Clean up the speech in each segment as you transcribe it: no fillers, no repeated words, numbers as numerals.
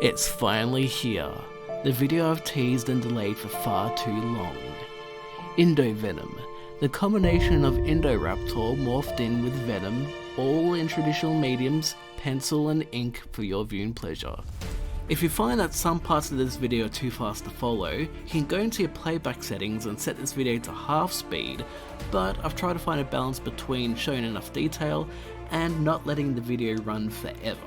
It's finally here, the video I've teased and delayed for far too long. Venom, the combination of IndoRaptor morphed in with Venom, all in traditional mediums, pencil and ink for your viewing pleasure. If you find that some parts of this video are too fast to follow, you can go into your playback settings and set this video to half speed, but I've tried to find a balance between showing enough detail and not letting the video run forever.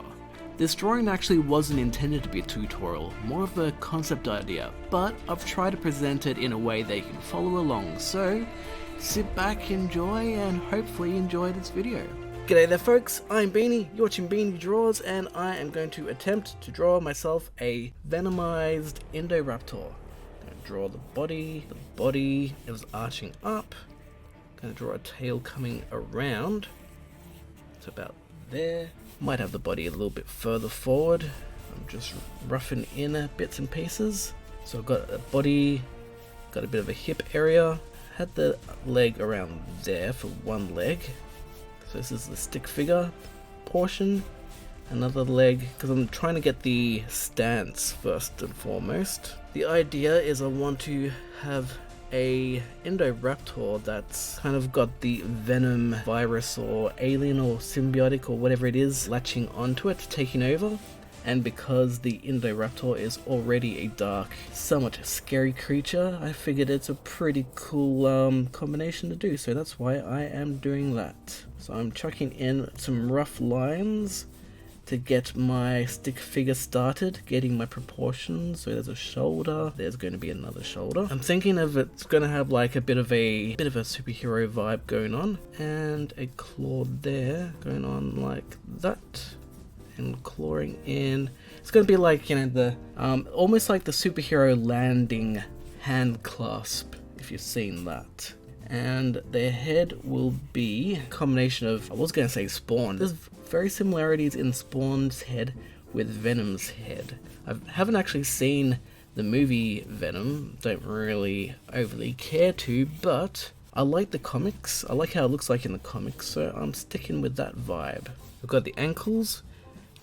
This drawing actually wasn't intended to be a tutorial, more of a concept idea, but I've tried to present it in a way that you can follow along, so sit back, enjoy, and hopefully enjoy this video. G'day there folks, I'm Beanie, you're watching Beanie Draws, and I am going to attempt to draw myself a venomized IndoRaptor. I'm going to draw the body is arching up, I'm going to draw a tail coming around, it's about there. Might have the body a little bit further forward. I'm just roughing in bits and pieces. So I've got a body, got a bit of a hip area. Had the leg around there for one leg. So this is the stick figure portion. Another leg, because I'm trying to get the stance first and foremost. The idea is I want to have a IndoRaptor that's kind of got the Venom virus or alien or symbiotic or whatever it is latching onto it, taking over. And because the IndoRaptor is already a dark, somewhat scary creature, I figured it's a pretty cool combination to do, so that's why I am doing that. So I'm chucking in some rough lines to get my stick figure started, getting my proportions. So there's a shoulder, there's going to be another shoulder. I'm thinking of it's going to have like a bit of a superhero vibe going on, and a claw there going on like that, and clawing in. It's going to be like, you know, the almost like the superhero landing hand clasp, if you've seen that. And their head will be a combination of, I was going to say Spawn. There's very similarities in Spawn's head with Venom's head. I haven't actually seen the movie Venom, don't really overly care to, but I like the comics. I like how it looks like in the comics, so I'm sticking with that vibe. We've got the ankles,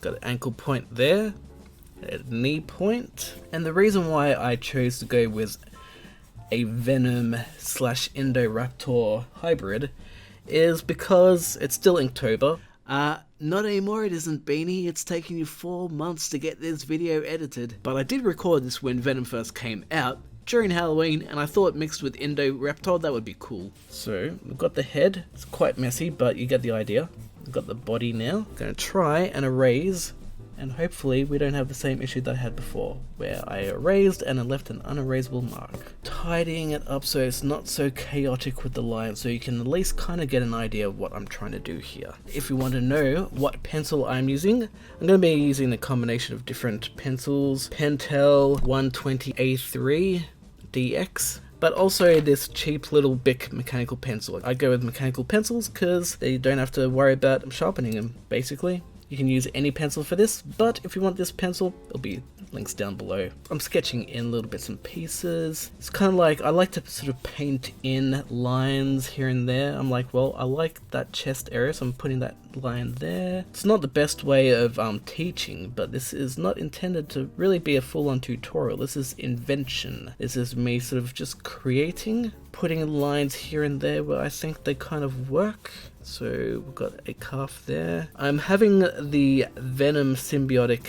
got an ankle point there, a knee point, and the reason why I chose to go with a Venom / IndoRaptor hybrid is because it's still Inktober. Not anymore, it isn't, Beanie. It's taken you 4 months to get this video edited. But I did record this when Venom first came out, during Halloween, and I thought mixed with IndoRaptor, that would be cool. So, we've got the head. It's quite messy, but you get the idea. We've got the body now. I'm going to try and erase, and hopefully we don't have the same issue that I had before, where I erased and I left an unerasable mark. Tidying it up so it's not so chaotic with the lines, so you can at least kind of get an idea of what I'm trying to do here. If you want to know what pencil I'm using, I'm going to be using a combination of different pencils. Pentel 120A3 DX. But also this cheap little Bic mechanical pencil. I go with mechanical pencils because they don't have to worry about sharpening them, basically. You can use any pencil for this, but if you want this pencil, there'll be links down below. I'm sketching in little bits and pieces. It's kind of like, I like to sort of paint in lines here and there. I'm like, well, I like that chest area, so I'm putting that line there. It's not the best way of teaching, but this is not intended to really be a full-on tutorial. This is invention. This is me sort of just creating, putting lines here and there where I think they kind of work. So we've got a calf there. I'm having the Venom symbiotic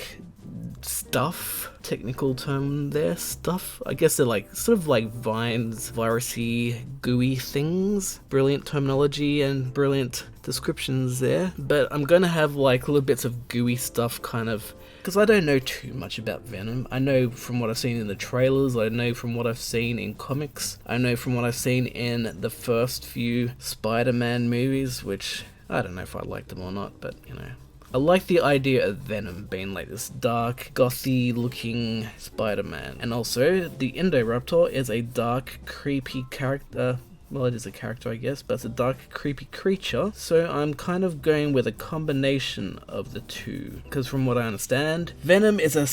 stuff, technical term there, stuff. I guess they're like, sort of like vines, virusy, gooey things. Brilliant terminology and brilliant descriptions there. But I'm gonna have like little bits of gooey stuff kind of, because I don't know too much about Venom. I know from what I've seen in the trailers, I know from what I've seen in comics, I know from what I've seen in the first few Spider-Man movies, which I don't know if I like them or not, but you know. I like the idea of Venom being like this dark, gothy looking Spider-Man. And also, the IndoRaptor is a dark, creepy character. Well, it is a character, I guess, but it's a dark, creepy creature. So I'm kind of going with a combination of the two. Because from what I understand, Venom is a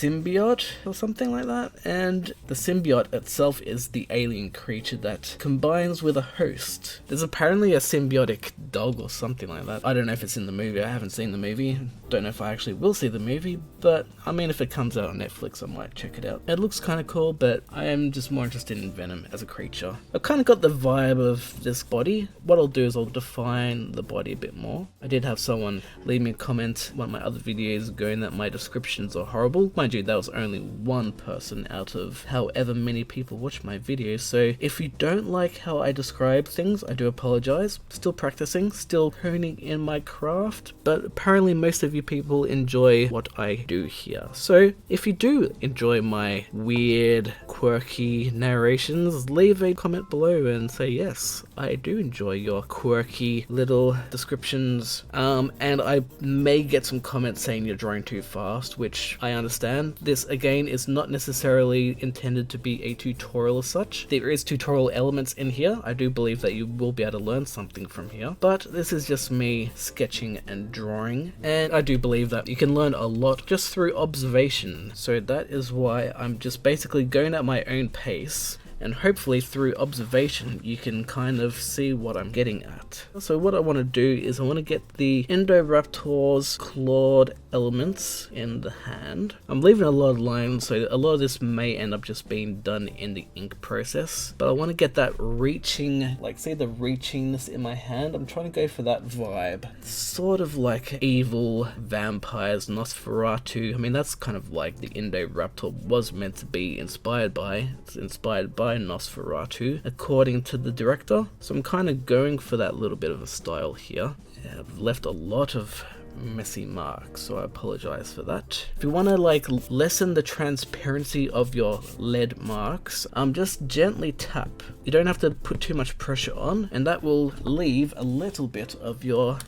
symbiote or something like that, and the symbiote itself is the alien creature that combines with a host. There's apparently a symbiotic dog or something like that. I don't know if it's in the movie. I haven't seen the movie. Don't know if I actually will see the movie, but I mean, if it comes out on Netflix, I might check it out. It looks kind of cool, but I am just more interested in Venom as a creature. I've kind of got the vibe of this body. What I'll do is I'll define the body a bit more. I did have someone leave me a comment one of my other videos going that my descriptions are horrible. Mind you, that was only one person out of however many people watch my videos, so if you don't like how I describe things, I do apologize. Still practicing, still honing in my craft, but apparently most of you people enjoy what I do here. So if you do enjoy my weird, quirky narrations, leave a comment below and say yes, I do enjoy your quirky little descriptions. And I may get some comments saying you're drawing too fast, which I understand. This again is not necessarily intended to be a tutorial as such. There is tutorial elements in here. I do believe that you will be able to learn something from here, but this is just me sketching and drawing, and I do believe that you can learn a lot just through observation. So that is why I'm just basically going at my own pace, and hopefully through observation you can kind of see what I'm getting at. So what I want to do is I want to get the IndoRaptor's clawed elements in the hand. I'm leaving a lot of lines, so a lot of this may end up just being done in the ink process, but I want to get that reaching, like see the reachingness in my hand. I'm trying to go for that vibe. Sort of like evil vampires, Nosferatu. I mean, that's kind of like the IndoRaptor was meant to be inspired by. It's inspired by Nosferatu, according to the director. So I'm kind of going for that little bit of a style here. Yeah, I've left a lot of messy marks, so I apologize for that. If you want to like lessen the transparency of your lead marks, just gently tap. You don't have to put too much pressure on, and that will leave a little bit of your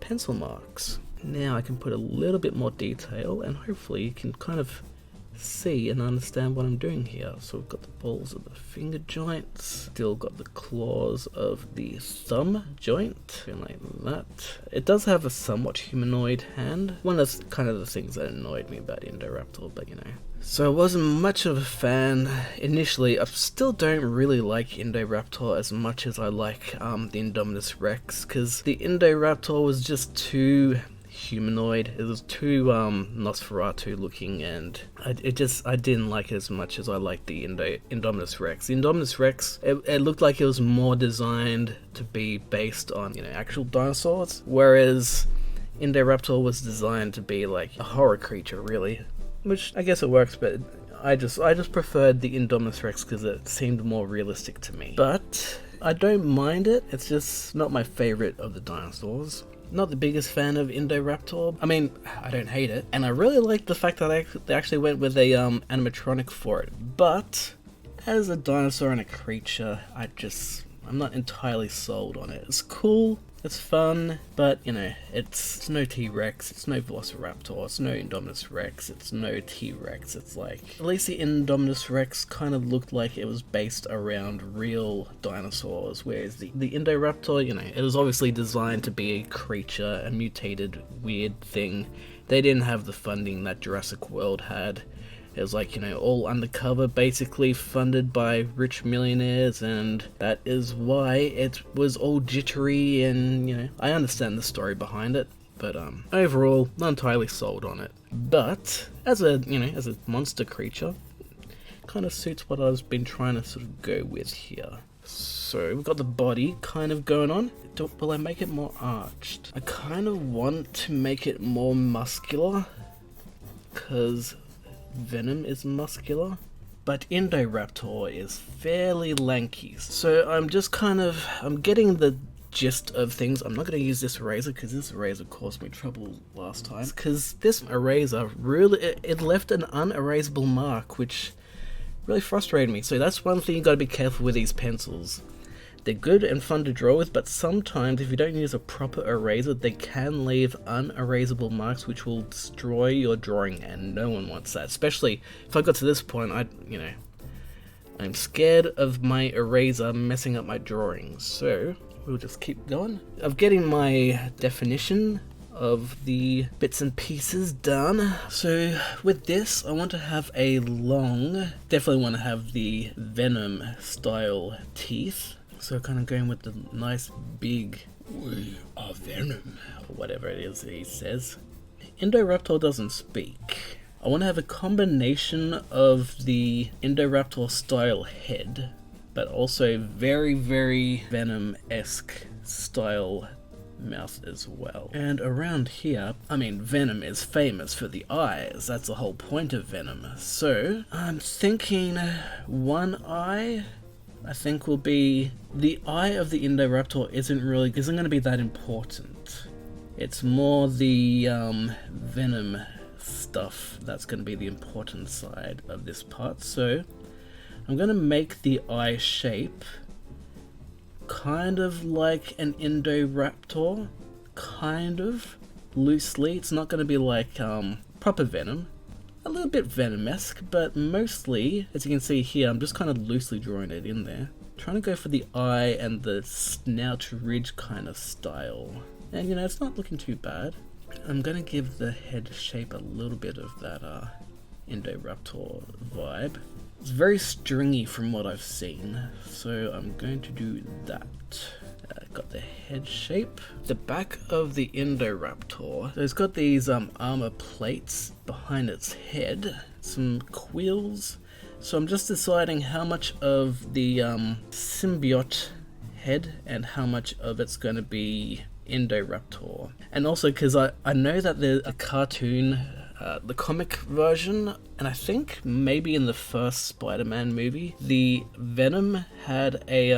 pencil marks. Now I can put a little bit more detail, and hopefully you can kind of see and understand what I'm doing here. So we've got the balls of the finger joints, still got the claws of the thumb joint, like that. It does have a somewhat humanoid hand. One of kind of the things that annoyed me about IndoRaptor, but you know. So I wasn't much of a fan initially. I still don't really like IndoRaptor as much as I like the Indominus Rex, because the IndoRaptor was just too humanoid. It was too Nosferatu looking, and I didn't like it as much as I liked the Indominus Rex. The Indominus Rex, it looked like it was more designed to be based on, you know, actual dinosaurs, whereas IndoRaptor was designed to be like a horror creature, really, which I guess it works, but I just preferred the Indominus Rex because it seemed more realistic to me. But I don't mind it. It's just not my favorite of the dinosaurs. Not the biggest fan of IndoRaptor. I mean, I don't hate it, and I really like the fact that they actually went with a animatronic for it. But as a dinosaur and a creature, I'm not entirely sold on it. It's cool, it's fun, but you know, it's no T-Rex, it's no Velociraptor, it's no Indominus Rex, it's no T-Rex. It's like, at least the Indominus Rex kind of looked like it was based around real dinosaurs, whereas the IndoRaptor, you know, it was obviously designed to be a creature, a mutated weird thing. They didn't have the funding that Jurassic World had. It was like, you know, all undercover, basically funded by rich millionaires, and that is why it was all jittery, and, you know, I understand the story behind it, but overall, not entirely sold on it. But as a, you know, as a monster creature, kind of suits what I've been trying to sort of go with here. So we've got the body kind of going on. Will I make it more arched? I kind of want to make it more muscular, because Venom is muscular, but IndoRaptor is fairly lanky. So I'm getting the gist of things. I'm not going to use this eraser because this eraser caused me trouble last time, because this eraser really, it left an unerasable mark, which really frustrated me. So that's one thing you got to be careful with these pencils. They're good and fun to draw with, but sometimes if you don't use a proper eraser, they can leave unerasable marks which will destroy your drawing, and no one wants that. Especially if I got to this point, I'm scared of my eraser messing up my drawings. So we'll just keep going. I'm getting my definition of the bits and pieces done. So with this, I want to have a long, definitely want to have the Venom style teeth. So kind of going with the nice big, "We are Venom," or whatever it is he says. IndoRaptor doesn't speak. I want to have a combination of the IndoRaptor style head, but also very, very Venom-esque style mouth as well. And around here, I mean, Venom is famous for the eyes. That's the whole point of Venom. So I'm thinking one eye, I think, will be the eye of the IndoRaptor. Isn't going to be that important. It's more the Venom stuff that's going to be the important side of this part. So I'm going to make the eye shape kind of like an IndoRaptor, kind of loosely. It's not going to be like proper Venom, a little bit Venom-esque, but mostly, as you can see here, I'm just kind of loosely drawing it in there, trying to go for the eye and the snout ridge kind of style. And you know, it's not looking too bad. I'm going to give the head shape a little bit of that IndoRaptor vibe. It's very stringy from what I've seen, so I'm going to do that. Got the head shape. The back of the IndoRaptor, so it's got these armor plates behind its head, some quills. So I'm just deciding how much of the symbiote head and how much of it's going to be IndoRaptor. And also because I know that there's a cartoon, the comic version, and I think maybe in the first Spider-Man movie, the Venom had a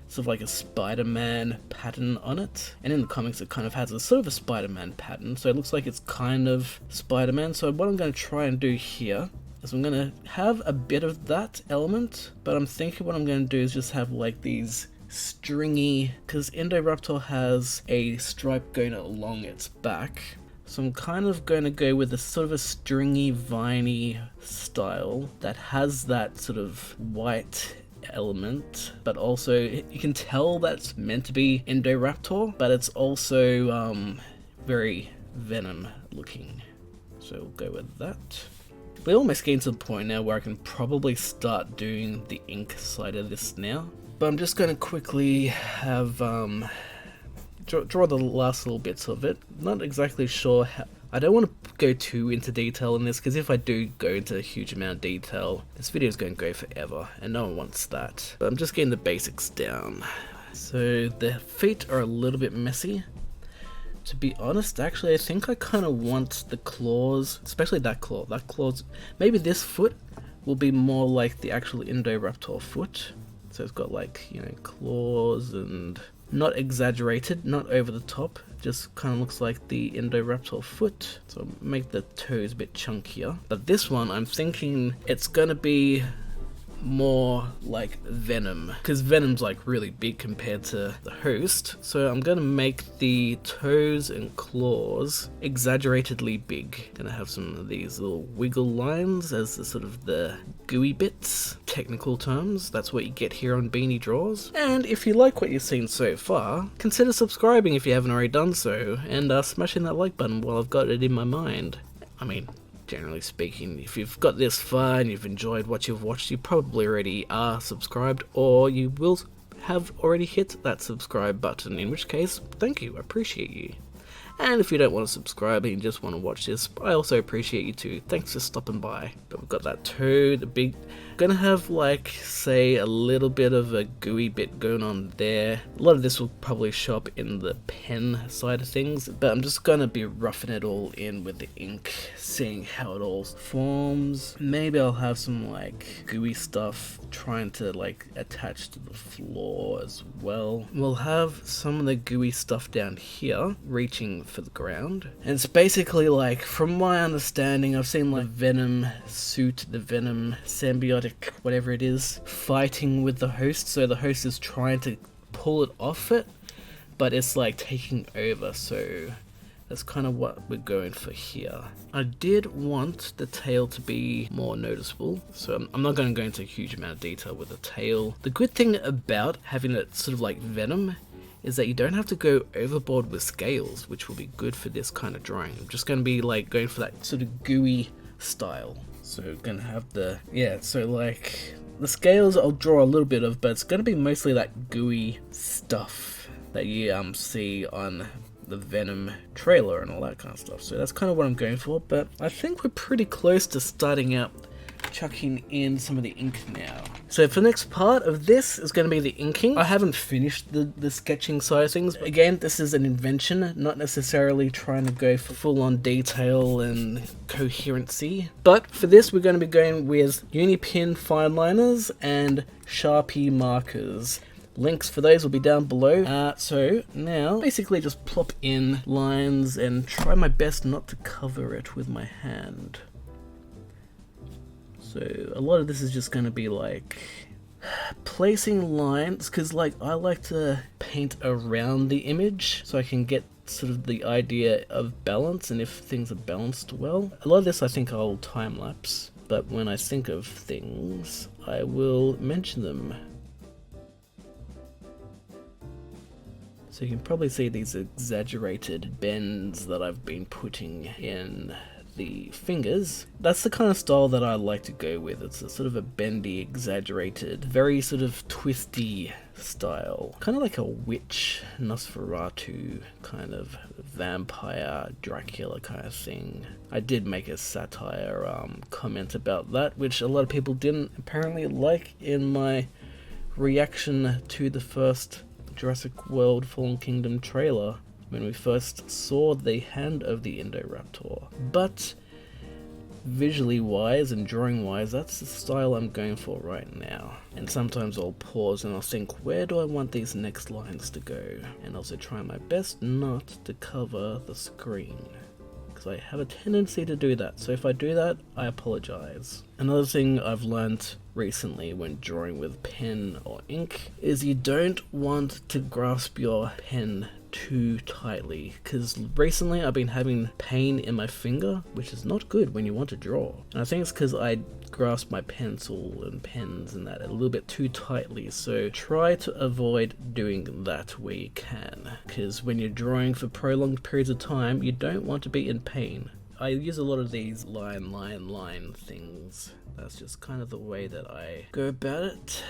sort of like a Spider-Man pattern on it, and in the comics it kind of has a sort of a Spider-Man pattern, so it looks like it's kind of Spider-Man. So what I'm going to try and do here is I'm going to have a bit of that element, but I'm thinking what I'm going to do is just have like these stringy, because IndoRaptor has a stripe going along its back, so I'm kind of going to go with a sort of a stringy, viney style that has that sort of white element, but also you can tell that's meant to be IndoRaptor, but it's also very Venom looking. So we'll go with that. We're almost getting to the point now where I can probably start doing the ink side of this now. But I'm just going to quickly have draw the last little bits of it. Not exactly sure how. I don't want to go too into detail in this, because if I do go into a huge amount of detail, this video is going to go forever, and no one wants that. But I'm just getting the basics down. So the feet are a little bit messy. To be honest, actually, I think I kind of want the claws, especially that claw. That claw's, maybe this foot will be more like the actual IndoRaptor foot. So it's got like, you know, claws and not exaggerated, not over the top, just kind of looks like the IndoRaptor foot. So I'll make the toes a bit chunkier. But this one, I'm thinking it's gonna be more like Venom, because Venom's like really big compared to the host. So I'm gonna make the toes and claws exaggeratedly big. Gonna have some of these little wiggle lines as the sort of the gooey bits. Technical terms, that's what you get here on Beanie Draws. And if you like what you've seen so far, consider subscribing if you haven't already done so, and smashing that like button while I've got it in my mind. I mean, generally speaking, if you've got this far and you've enjoyed what you've watched, you probably already are subscribed, or you will have already hit that subscribe button, in which case, thank you, I appreciate you. And if you don't want to subscribe and you just want to watch this, I also appreciate you too. Thanks for stopping by. But we've got that toe, the big... Gonna have like, say, a little bit of a gooey bit going on there. A lot of this will probably show up in the pen side of things, but I'm just gonna be roughing it all in with the ink, seeing how it all forms. Maybe I'll have some like gooey stuff trying to like attach to the floor as well. We'll have some of the gooey stuff down here reaching for the ground. And it's basically like, from my understanding, I've seen like Venom suit, the Venom symbiotic, whatever it is, fighting with the host. So the host is trying to pull it off it, but it's like taking over. So that's kind of what we're going for here. I did want the tail to be more noticeable, so I'm not going to go into a huge amount of detail with the tail. The good thing about having it sort of like Venom is that you don't have to go overboard with scales, which will be good for this kind of drawing. I'm just going to be like going for that sort of gooey style. So gonna have the, yeah, so like the scales I'll draw a little bit of, but it's gonna be mostly that gooey stuff that you see on the Venom trailer and all that kind of stuff. So that's kind of what I'm going for, but I think we're pretty close to starting out chucking in some of the ink now. So for the next part of this is going to be the inking. I haven't finished the sketching side of things. Again, this is an invention, not necessarily trying to go for full-on detail and coherency. But for this, we're going to be going with Unipin fine liners and Sharpie markers. Links for those will be down below. So now, basically just plop in lines and try my best not to cover it with my hand. So a lot of this is just going to be like placing lines, because like I like to paint around the image so I can get sort of the idea of balance and if things are balanced well. A lot of this I think I'll time lapse, but when I think of things I will mention them. So you can probably see these exaggerated bends that I've been putting in the fingers. That's the kind of style that I like to go with. It's a sort of a bendy, exaggerated, very sort of twisty style. Kind of like a witch, Nosferatu, kind of vampire, Dracula kind of thing. I did make a satire comment about that, which a lot of people didn't apparently like in my reaction to the first Jurassic World Fallen Kingdom trailer, when we first saw the hand of the IndoRaptor. But visually wise and drawing wise, that's the style I'm going for right now. And sometimes I'll pause and I'll think, where do I want these next lines to go? And also try my best not to cover the screen, because I have a tendency to do that. So if I do that, I apologize. Another thing I've learned recently when drawing with pen or ink is you don't want to grasp your pen too tightly, because recently I've been having pain in my finger, which is not good when you want to draw. And I think it's because I grasp my pencil and pens and that a little bit too tightly, so try to avoid doing that where you can, because when you're drawing for prolonged periods of time, you don't want to be in pain. I use a lot of these line things. That's just kind of the way that I go about it.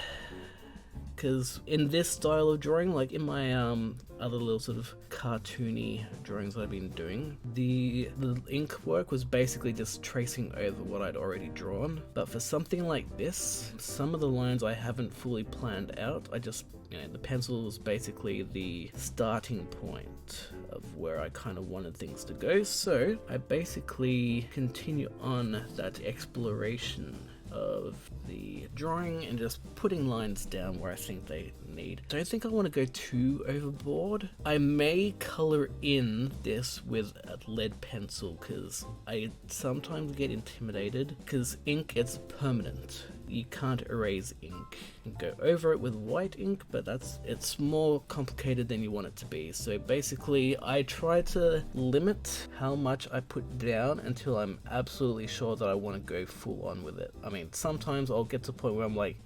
Because in this style of drawing, like in my other little sort of cartoony drawings I've been doing, the ink work was basically just tracing over what I'd already drawn. But for something like this, some of the lines I haven't fully planned out. I just, the pencil was basically the starting point of where I kind of wanted things to go. So I basically continue on that exploration of the drawing and just putting lines down where I think they need. Don't think I want to go too overboard. I may color in this with a lead pencil, because I sometimes get intimidated, because ink is permanent. You can't erase ink. You can go over it with white ink, but it's more complicated than you want it to be. So basically, I try to limit how much I put down until I'm absolutely sure that I want to go full on with it. I mean, sometimes I'll get to a point where I'm like,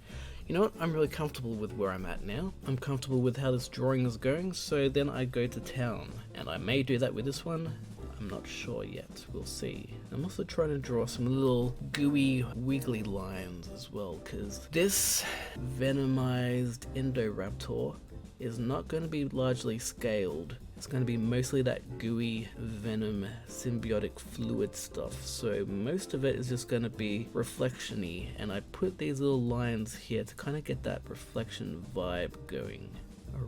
you know what, I'm really comfortable with where I'm at now. I'm comfortable with how this drawing is going, so then I go to town. And I may do that with this one. I'm not sure yet, we'll see. I'm also trying to draw some little gooey, wiggly lines as well, because this venomized IndoRaptor is not going to be largely scaled. It's going to be mostly that gooey venom symbiotic fluid stuff, so most of it is just going to be reflection-y, and I put these little lines here to kind of get that reflection vibe going.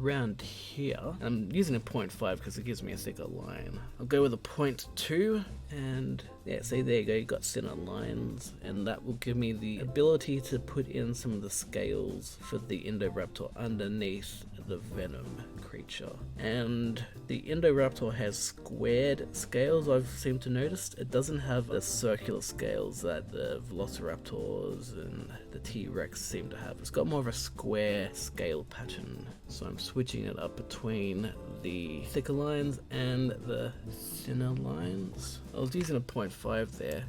Around here, I'm using a 0.5 because it gives me a thicker line. I'll go with a 0.2, and yeah, see, there you go, you got thinner lines, and that will give me the ability to put in some of the scales for the IndoRaptor underneath the Venom creature. And the IndoRaptor has squared scales, I've seemed to notice. It doesn't have the circular scales that the Velociraptors and the T-Rex seem to have. It's got more of a square scale pattern. So I'm switching it up between the thicker lines and the thinner lines. I was using a 0.5 there,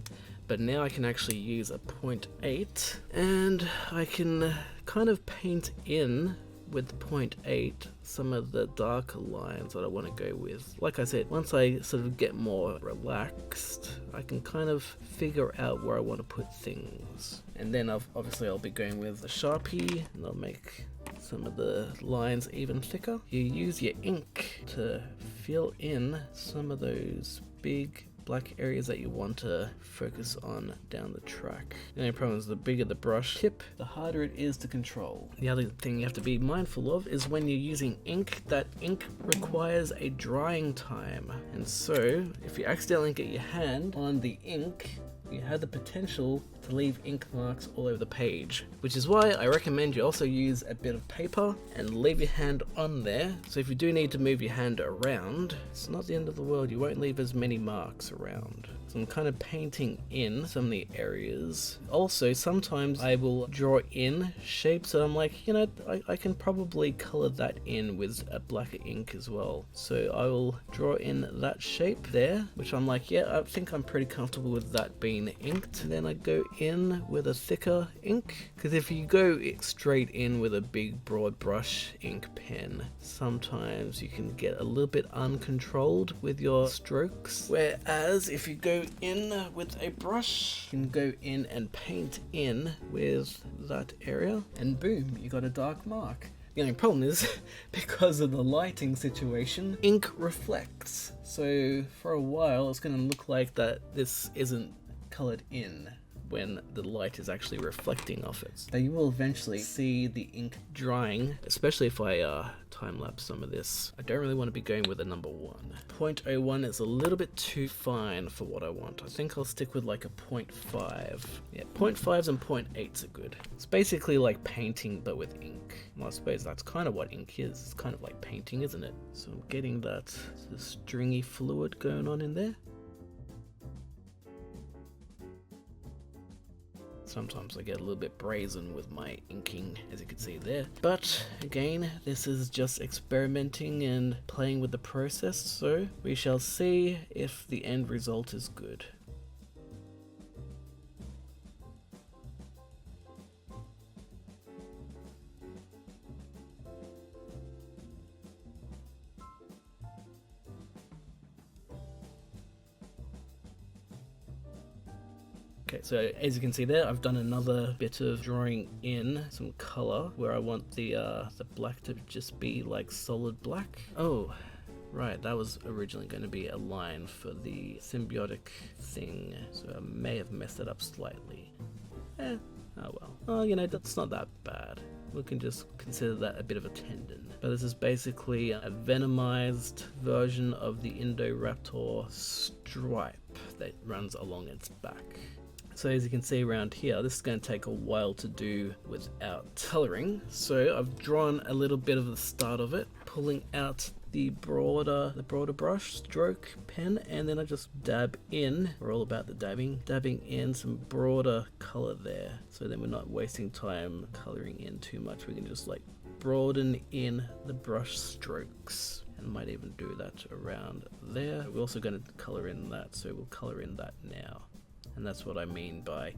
but now I can actually use a 0.8, and I can kind of paint in with the 0.8 some of the darker lines that I want to go with. Like I said, once I sort of get more relaxed, I can kind of figure out where I want to put things. And then obviously I'll be going with a Sharpie, and I'll make some of the lines even thicker. You use your ink to fill in some of those big black areas that you want to focus on down the track. The only problem is the bigger the brush tip, the harder it is to control. The other thing you have to be mindful of is when you're using ink, that ink requires a drying time. And so if you accidentally get your hand on the ink, you have the potential to leave ink marks all over the page, which is why I recommend you also use a bit of paper and leave your hand on there. So if you do need to move your hand around, it's not the end of the world. You won't leave as many marks around. So I'm kind of painting in some of the areas. Also, sometimes I will draw in shapes that I'm like, you know, I can probably color that in with a blacker ink as well. So I will draw in that shape there, which I'm like, yeah, I think I'm pretty comfortable with that being inked. And then I go in with a thicker ink, because if you go straight in with a big broad brush ink pen, sometimes you can get a little bit uncontrolled with your strokes, whereas if you go in with a brush, you can go in and paint in with that area, and boom, you got a dark mark. The only problem is, because of the lighting situation, ink reflects. So for a while, it's going to look like that this isn't colored in when the light is actually reflecting off it. But you will eventually see the ink drying, especially if I time-lapse some of this. I don't really want to be going with a number 1. 0.01 is a little bit too fine for what I want. I think I'll stick with like a 0.5. Yeah, 0.5s and 0.8s are good. It's basically like painting but with ink. Well, I suppose that's kind of what ink is. It's kind of like painting, isn't it? So I'm getting that sort of stringy fluid going on in there. Sometimes I get a little bit brazen with my inking, as you can see there. But again, this is just experimenting and playing with the process, so we shall see if the end result is good. Okay, so as you can see there, I've done another bit of drawing in some color where I want the black to just be like solid black. Oh, right, that was originally going to be a line for the symbiotic thing, so I may have messed it up slightly. Oh well. Oh, you know, that's not that bad. We can just consider that a bit of a tendon. But this is basically a venomized version of the IndoRaptor stripe that runs along its back. So as you can see around here, this is going to take a while to do without coloring. So I've drawn a little bit of the start of it, pulling out the broader brush stroke pen, and then I just dab in. We're all about the dabbing in some broader color there. So then we're not wasting time coloring in too much. We can just like broaden in the brush strokes. And might even do that around there. We're also going to color in that, so we'll color in that now. And that's what I mean by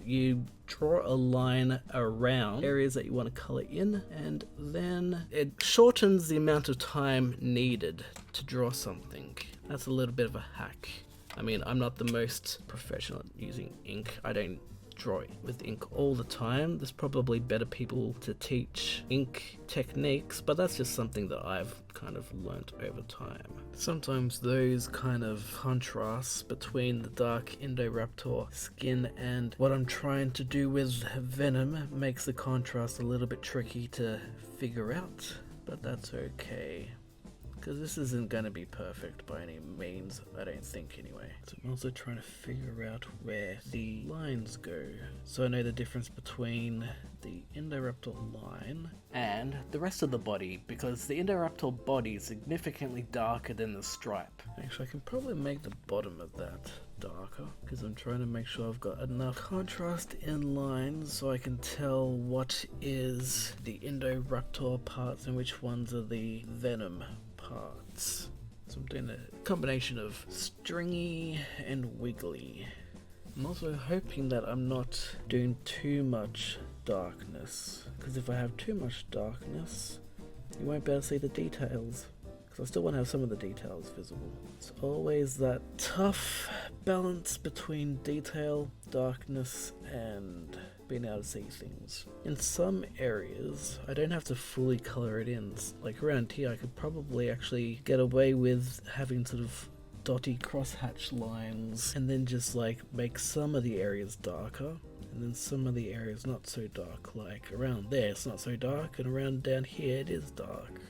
you draw a line around areas that you want to color in, and then it shortens the amount of time needed to draw something. That's a little bit of a hack. I mean, I'm not the most professional at using ink. I don't draw with ink all the time. There's probably better people to teach ink techniques, but that's just something that I've kind of learnt over time. Sometimes those kind of contrasts between the dark IndoRaptor skin and what I'm trying to do with Venom makes the contrast a little bit tricky to figure out, but that's okay. Because this isn't going to be perfect by any means, I don't think anyway. So I'm also trying to figure out where the lines go. So I know the difference between the IndoRaptor line and the rest of the body, because the IndoRaptor body is significantly darker than the stripe. Actually, I can probably make the bottom of that darker, because I'm trying to make sure I've got enough contrast in lines so I can tell what is the IndoRaptor parts and which ones are the Venom parts. So I'm doing a combination of stringy and wiggly. I'm also hoping that I'm not doing too much darkness, because if I have too much darkness, you won't be able to see the details, because I still want to have some of the details visible. It's always that tough balance between detail, darkness, and being able to see things. In some areas, I don't have to fully color it in. Like around here, I could probably actually get away with having sort of dotty crosshatch lines, and then just like make some of the areas darker, and then some of the areas not so dark. Like around there it's not so dark, and around down here it is dark.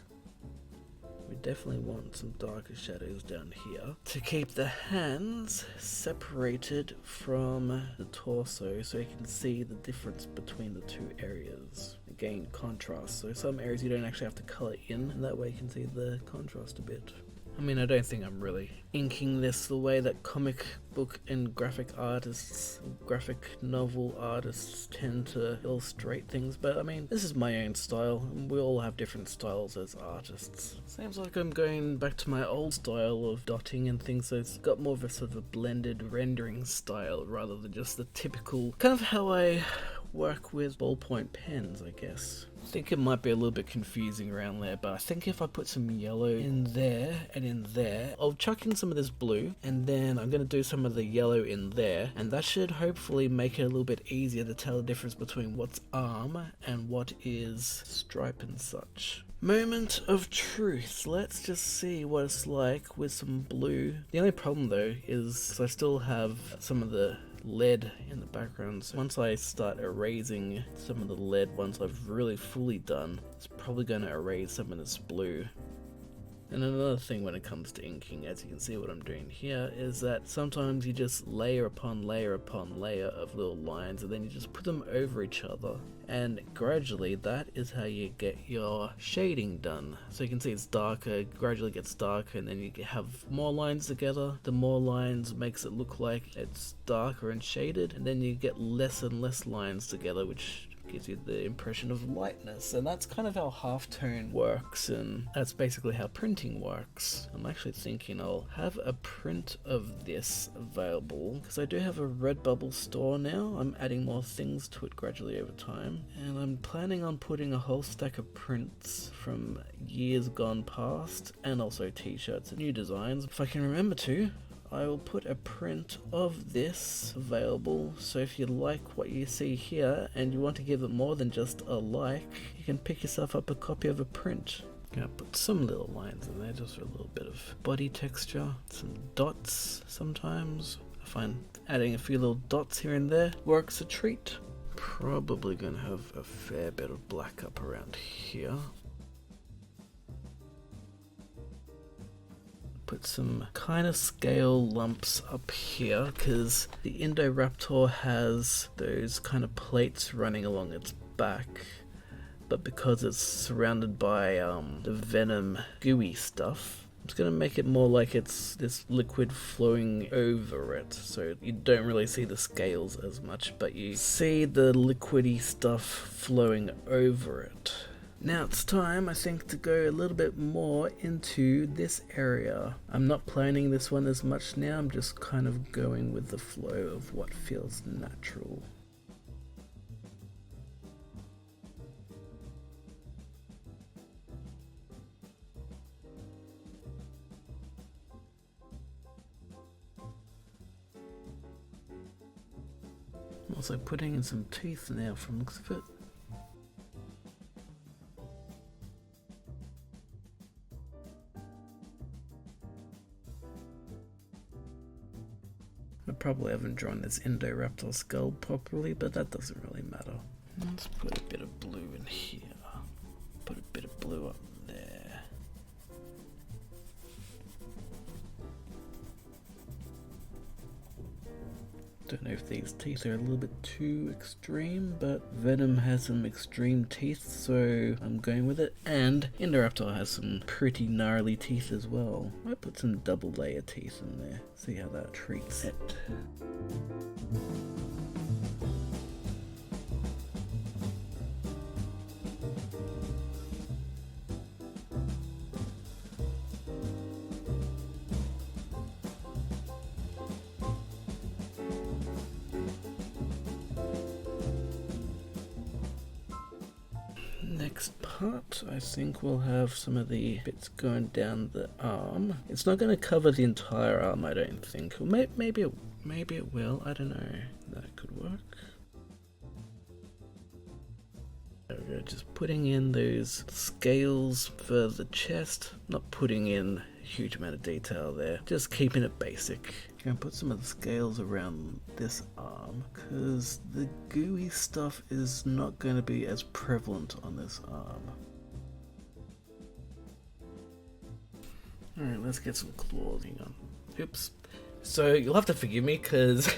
We definitely want some darker shadows down here to keep the hands separated from the torso, so you can see the difference between the two areas. Again, contrast. So some areas you don't actually have to color in, and that way you can see the contrast a bit. I mean, I don't think I'm really inking this the way that comic book and graphic artists, graphic novel artists tend to illustrate things, but I mean, this is my own style, and we all have different styles as artists. Seems like I'm going back to my old style of dotting and things, so it's got more of a sort of a blended rendering style rather than just the typical, kind of how I work with ballpoint pens, I guess. I think it might be a little bit confusing around there, but I think if I put some yellow in there and in there, I'll chuck in some of this blue, and then I'm going to do some of the yellow in there, and that should hopefully make it a little bit easier to tell the difference between what's arm and what is stripe and such. Moment of truth. Let's just see what it's like with some blue. The only problem though is I still have some of the lead in the background, so once I start erasing some of the lead, once I've really fully done, it's probably going to erase some of this blue. And another thing when it comes to inking, as you can see what I'm doing here, is that sometimes you just layer upon layer upon layer of little lines, and then you just put them over each other, and gradually that is how you get your shading done. So you can see it's darker, gradually gets darker, and then you have more lines together. The more lines makes it look like it's darker and shaded, and then you get less and less lines together, which gives you the impression of lightness. And that's kind of how halftone works, and that's basically how printing works. I'm actually thinking I'll have a print of this available, because I do have a Redbubble store now. I'm adding more things to it gradually over time, and I'm planning on putting a whole stack of prints from years gone past, and also t-shirts and new designs, if I can remember to. I will put a print of this available, so if you like what you see here and you want to give it more than just a like, you can pick yourself up a copy of a print. I'm gonna put some little lines in there just for a little bit of body texture, some dots sometimes. I find adding a few little dots here and there works a treat. Probably gonna have a fair bit of black up around here. Put some kind of scale lumps up here, because the IndoRaptor has those kind of plates running along its back, but because it's surrounded by the Venom gooey stuff, I'm just going to make it more like it's this liquid flowing over it, so you don't really see the scales as much, but you see the liquidy stuff flowing over it. Now it's time, I think, to go a little bit more into this area. I'm not planning this one as much now, I'm just kind of going with the flow of what feels natural. I'm also putting in some teeth now from the looks of it. I probably haven't drawn this IndoRaptor skull properly, but that doesn't really matter. Let's put a bit of blue in here. Put a bit of blue up there. Don't know if these teeth are a little bit too extreme, but Venom has some extreme teeth, so I'm going with it. And IndoRaptor has some pretty gnarly teeth as well. I might put some double layer teeth in there, see how that treats it. next part, I think we'll have some of the bits going down the arm. It's not going to cover the entire arm, I don't think. Or maybe it will, I don't know. That could work. There we go, just putting in those scales for the chest. Not putting in a huge amount of detail there, just keeping it basic. I'm going to put some of the scales around this arm, because the gooey stuff is not going to be as prevalent on this arm. Alright, let's get some claws. Hang on. Oops. So you'll have to forgive me, because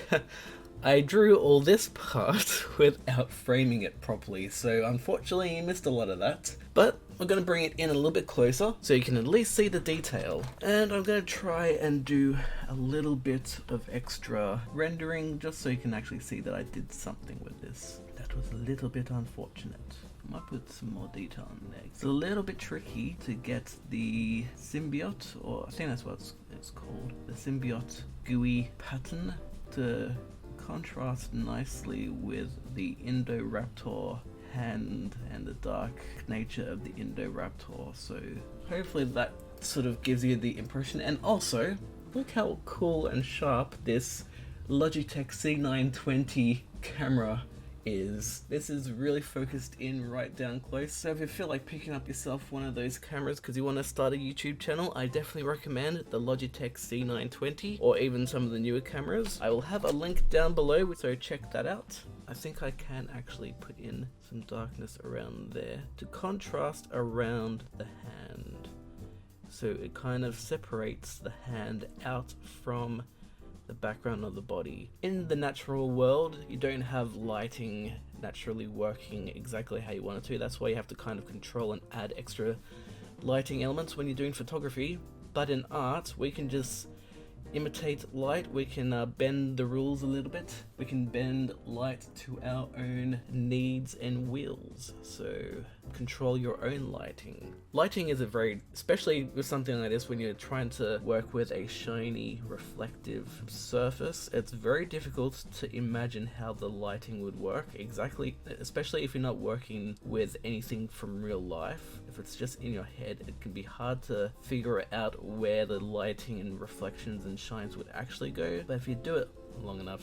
I drew all this part without framing it properly, so unfortunately you missed a lot of that. But we're going to bring it in a little bit closer so you can at least see the detail. And I'm going to try and do a little bit of extra rendering just so you can actually see that I did something with this. That was a little bit unfortunate. I might put some more detail on there. It's a little bit tricky to get the symbiote, or I think that's what it's called, the symbiote gooey pattern to contrast nicely with the IndoRaptor hand and the dark nature of the IndoRaptor, so hopefully that sort of gives you the impression. And also, look how cool and sharp this Logitech C920 camera is. This is really focused in right down close, so if you feel like picking up yourself one of those cameras because you want to start a YouTube channel, I definitely recommend the Logitech C920 or even some of the newer cameras. I will have a link down below, so check that out. I think I can actually put in some darkness around there to contrast around the hand, so it kind of separates the hand out from the background of the body. In the natural world, you don't have lighting naturally working exactly how you want it to. That's why you have to kind of control and add extra lighting elements when you're doing photography. But in art, we can just imitate light. We can bend the rules a little bit. We can bend light to our own needs and wills. So control your own lighting. Lighting is especially with something like this, when you're trying to work with a shiny, reflective surface, it's very difficult to imagine how the lighting would work exactly, especially if you're not working with anything from real life. If it's just in your head, it can be hard to figure out where the lighting and reflections and shines would actually go. But if you do it long enough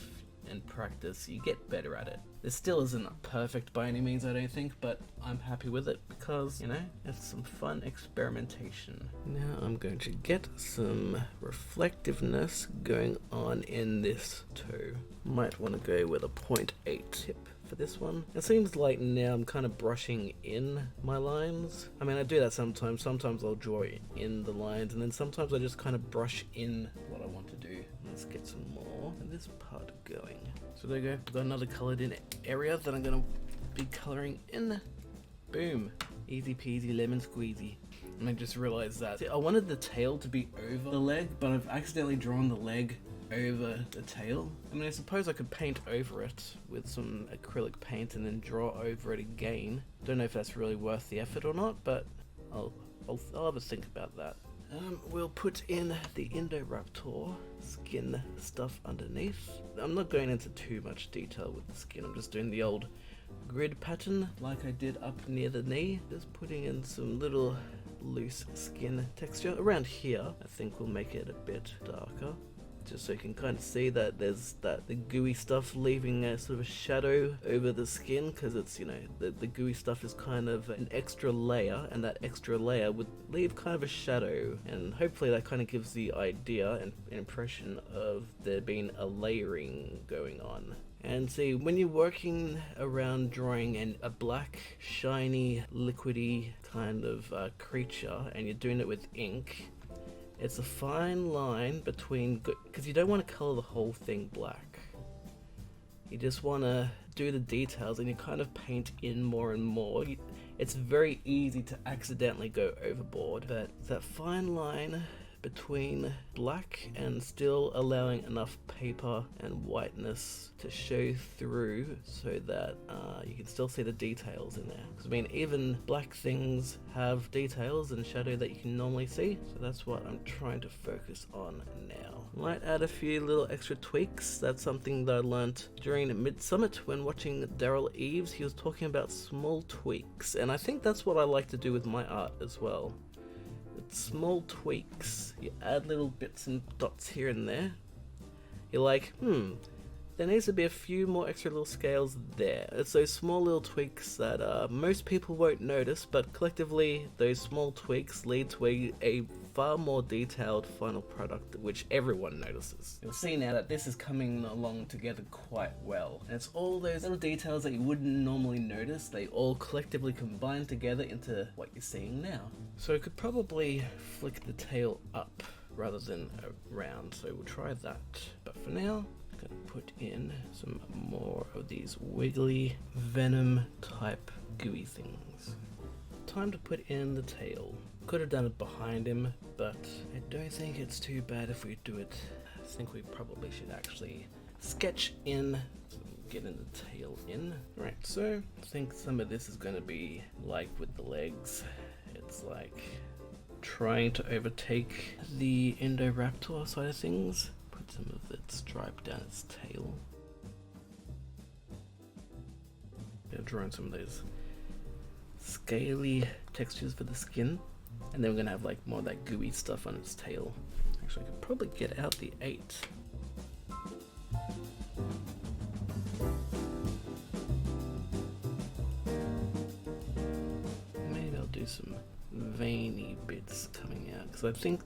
and practice, you get better at it. This still isn't perfect by any means, I don't think, but I'm happy with it because, you know, it's some fun experimentation. Now I'm going to get some reflectiveness going on in this toe. Might want to go with a 0.8 tip for this one. It seems like now I'm kind of brushing in my lines. I mean, I do that sometimes. Sometimes I'll draw in the lines, and then sometimes I just kind of brush in what I want to do. Let's get some more of this part going. So there you go. Got another colored in area that I'm going to be coloring in. Boom. Easy peasy lemon squeezy. And I just realized that. See, I wanted the tail to be over the leg, but I've accidentally drawn the leg over the tail. I mean, I suppose I could paint over it with some acrylic paint and then draw over it again. Don't know if that's really worth the effort or not, but I'll have a think about that. We'll put in the IndoRaptor skin stuff underneath. I'm not going into too much detail with the skin, I'm just doing the old grid pattern like I did up near the knee. Just putting in some little loose skin texture. Around here, I think we'll make it a bit darker, just so you can kind of see that there's the gooey stuff leaving a sort of a shadow over the skin, because it's, you know, the gooey stuff is kind of an extra layer, and that extra layer would leave kind of a shadow, and hopefully that kind of gives the idea and an impression of there being a layering going on. And see, when you're working around drawing a black, shiny, liquidy kind of creature, and you're doing it with ink, it's a fine line between, because you don't want to color the whole thing black. You just want to do the details, and you kind of paint in more and more. It's very easy to accidentally go overboard, but that fine line between black and still allowing enough paper and whiteness to show through so that you can still see the details in there. Because I mean, even black things have details and shadow that you can normally see, so that's what I'm trying to focus on now. Might add a few little extra tweaks. That's something that I learned during Midsummit when watching Daryl Eves. He was talking about small tweaks, and I think that's what I like to do with my art as well. It's small tweaks. You add little bits and dots here and there. You're like, there needs to be a few more extra little scales there. It's those small little tweaks that most people won't notice, but collectively those small tweaks lead to a far more detailed final product which everyone notices. You'll see now that this is coming along together quite well. And it's all those little details that you wouldn't normally notice. They all collectively combine together into what you're seeing now. So I could probably flick the tail up rather than around, so we'll try that. But for now, I'm gonna put in some more of these wiggly Venom type gooey things. Time to put in the tail. Could have done it behind him, but I don't think it's too bad if we do it. I think we probably should actually sketch in, so getting the tail in. Right, so I think some of this is going to be like with the legs. It's like trying to overtake the IndoRaptor side of things. Put some of that stripe down its tail. Drawing some of those scaly textures for the skin, and then we're gonna have like more of that gooey stuff on its tail. Actually, I could probably get out the 8. Maybe I'll do some veiny bits coming out, because I think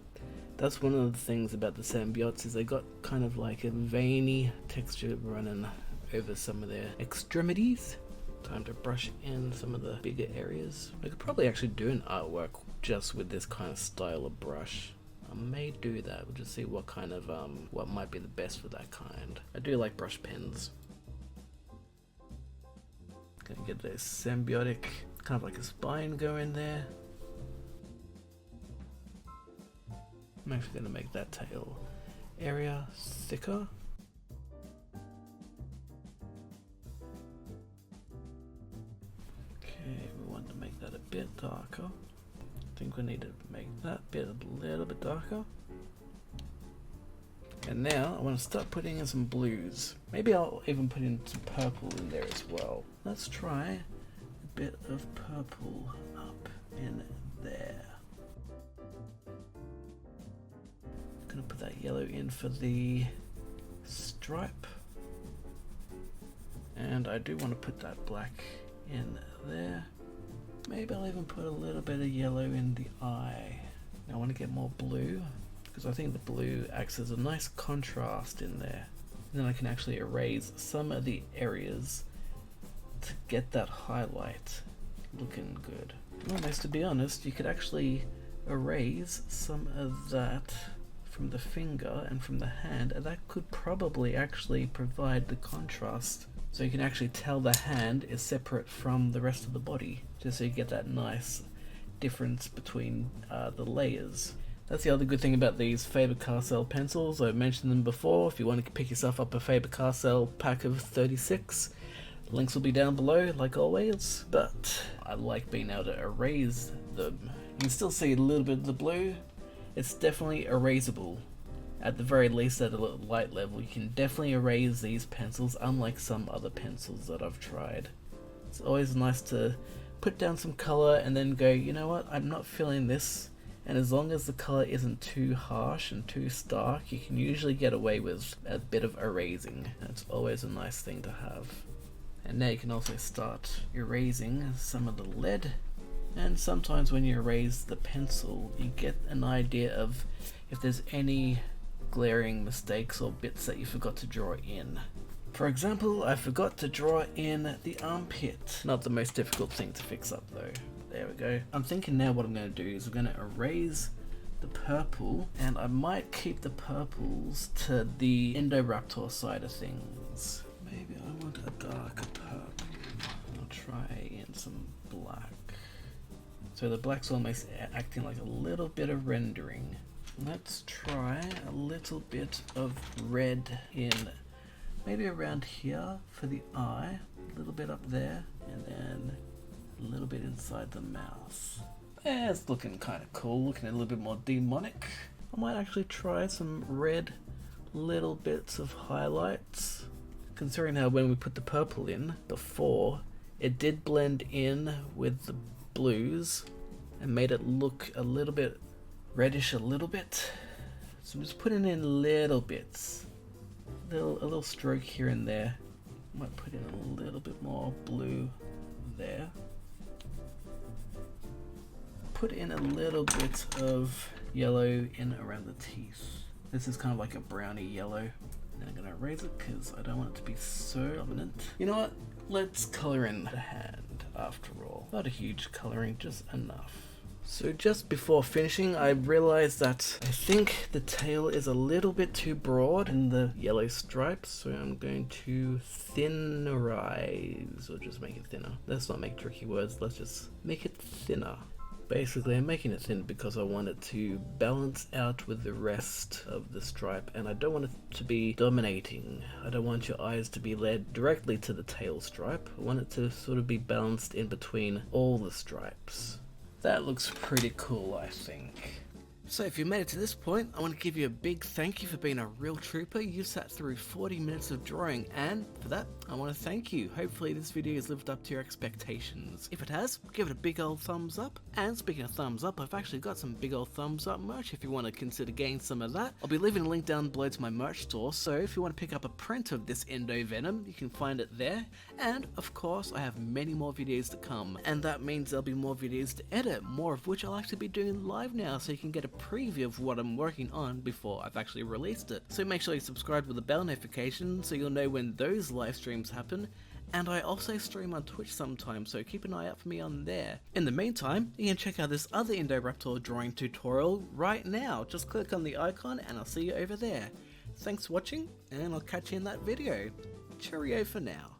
that's one of the things about the symbiotes is they got kind of like a veiny texture running over some of their extremities. Time to brush in some of the bigger areas. I could probably actually do an artwork just with this kind of style of brush. I may do that. We'll just see what kind of what might be the best for that kind. I do like brush pens. Gonna get this symbiotic, kind of like a spine going there. I'm actually gonna make that tail area thicker. We want to make that a bit darker. I think we need to make that bit a little bit darker. And now I want to start putting in some blues. Maybe I'll even put in some purple in there as well. Let's try a bit of purple up in there. I'm gonna put that yellow in for the stripe. And I do want to put that black in there. Maybe I'll even put a little bit of yellow in the eye. Now I want to get more blue, because I think the blue acts as a nice contrast in there. And then I can actually erase some of the areas to get that highlight looking good. Almost, to be honest, you could actually erase some of that from the finger and from the hand, and that could probably actually provide the contrast. So you can actually tell the hand is separate from the rest of the body, just so you get that nice difference between the layers. That's the other good thing about these Faber-Castell pencils. I've mentioned them before. If you want to pick yourself up a Faber-Castell pack of 36, links will be down below, like always. But I like being able to erase them. You can still see a little bit of the blue. It's definitely erasable. At the very least, at a light level, you can definitely erase these pencils, unlike some other pencils that I've tried. It's always nice to put down some color and then go, you know what, I'm not feeling this. And as long as the color isn't too harsh and too stark, you can usually get away with a bit of erasing. That's always a nice thing to have. And now you can also start erasing some of the lead. And sometimes when you erase the pencil, you get an idea of if there's any glaring mistakes or bits that you forgot to draw in. For example, I forgot to draw in the armpit. Not the most difficult thing to fix up though. There we go. I'm thinking now what I'm going to do is I'm going to erase the purple, and I might keep the purples to the IndoRaptor side of things. Maybe I want a darker purple. I'll try in some black. So the black's almost acting like a little bit of rendering. Let's try a little bit of red in maybe around here for the eye, a little bit up there, and then a little bit inside the mouth. Yeah, it's looking kind of cool, looking a little bit more demonic. I might actually try some red little bits of highlights, considering how when we put the purple in before, it did blend in with the blues and made it look a little bit reddish a little bit. So I'm just putting in little bits, a little stroke here and there. Might put in a little bit more blue there. Put in a little bit of yellow in around the teeth. This is kind of like a browny yellow. And I'm gonna erase it because I don't want it to be so dominant. You know what? Let's color in the hand after all. Not a huge coloring, just enough. So just before finishing, I realized that I think the tail is a little bit too broad in the yellow stripes, so I'm going to thinnerize, or just make it thinner. Let's not make tricky words, let's just make it thinner. Basically, I'm making it thin because I want it to balance out with the rest of the stripe, and I don't want it to be dominating. I don't want your eyes to be led directly to the tail stripe. I want it to sort of be balanced in between all the stripes. That looks pretty cool, I think. So if you made it to this point, I want to give you a big thank you for being a real trooper. You sat through 40 minutes of drawing, and for that, I want to thank you. Hopefully this video has lived up to your expectations. If it has, give it a big old thumbs up. And speaking of thumbs up, I've actually got some big old thumbs up merch if you want to consider getting some of that. I'll be leaving a link down below to my merch store, so if you want to pick up a print of this Indo Venom, you can find it there. And of course, I have many more videos to come, and that means there'll be more videos to edit, more of which I'll actually be doing live now, so you can get a preview of what I'm working on before I've actually released it. So make sure you subscribe with the bell notification so you'll know when those live streams happen. And I also stream on Twitch sometimes, so keep an eye out for me on there. In the meantime, you can check out this other IndoRaptor drawing tutorial right now. Just click on the icon and I'll see you over there. Thanks for watching, and I'll catch you in that video. Cheerio for now.